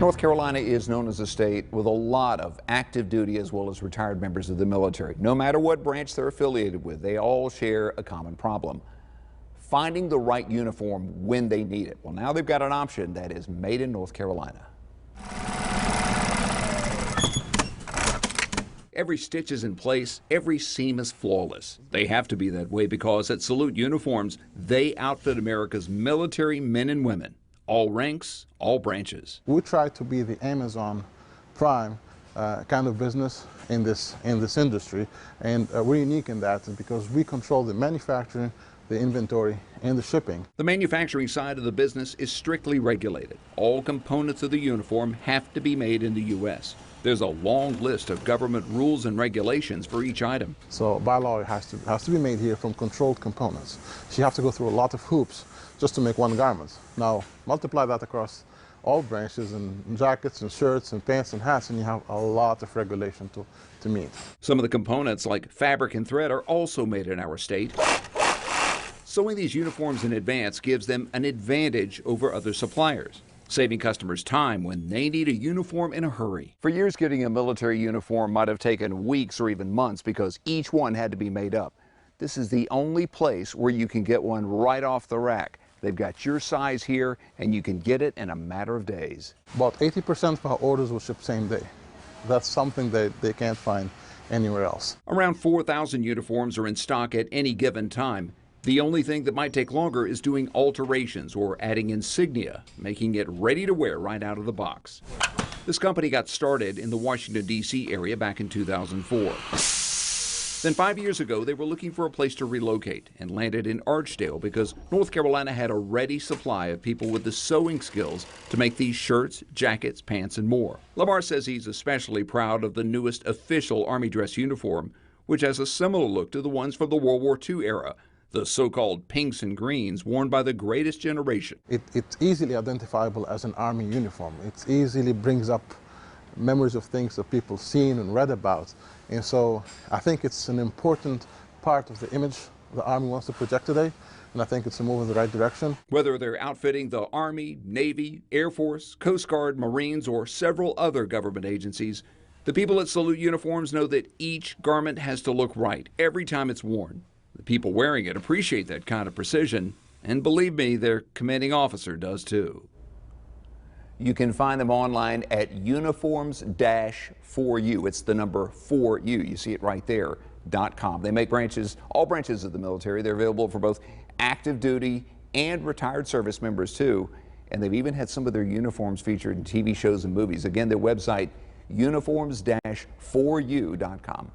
North Carolina is known as a state with a lot of active duty as well as retired members of the military. No matter what branch they're affiliated with, they all share a common problem: finding the right uniform when they need it. Well, now they've got an option that is made in North Carolina. Every stitch is in place, every seam is flawless. They have to be that way because at Salute Uniforms, they outfit America's military men and women. All ranks, all branches. We try to be the Amazon Prime kind of business in this industry, and we're unique in that because we control the manufacturing, the inventory, and the shipping. The manufacturing side of the business is strictly regulated. All components of the uniform have to be made in the U.S. There's a long list of government rules and regulations for each item. So by law, it has to be made here from controlled components. So you have to go through a lot of hoops just to make one garment. Now multiply that across all branches and jackets and shirts and pants and hats, and you have a lot of regulation to meet. Some of the components like fabric and thread are also made in our state. Sewing these uniforms in advance gives them an advantage over other suppliers, saving customers time when they need a uniform in a hurry. For years, getting a military uniform might have taken weeks or even months because each one had to be made up. This is the only place where you can get one right off the rack. They've got your size here, and you can get it in a matter of days. About 80% of our orders will ship same day. That's something that they can't find anywhere else. Around 4,000 uniforms are in stock at any given time. The only thing that might take longer is doing alterations or adding insignia, making it ready to wear right out of the box. This company got started in the Washington, D.C. area back in 2004. Then 5 years ago, they were looking for a place to relocate and landed in Archdale because North Carolina had a ready supply of people with the sewing skills to make these shirts, jackets, pants, and more. Lamar says he's especially proud of the newest official Army dress uniform, which has a similar look to the ones from the World War II era, the so-called pinks and greens worn by the greatest generation. It's easily identifiable as an Army uniform. It easily brings up memories of things that people seen and read about. And so I think it's an important part of the image the Army wants to project today, and I think it's a move in the right direction. Whether they're outfitting the Army, Navy, Air Force, Coast Guard, Marines, or several other government agencies, the people at Salute Uniforms know that each garment has to look right every time it's worn. The people wearing it appreciate that kind of precision, and believe me, their commanding officer does too. You can find them online at uniforms-4u. It's the number 4u. You see it right there, .com. They make all branches of the military. They're available for both active duty and retired service members too. And they've even had some of their uniforms featured in TV shows and movies. Again, their website, uniforms-4u.com.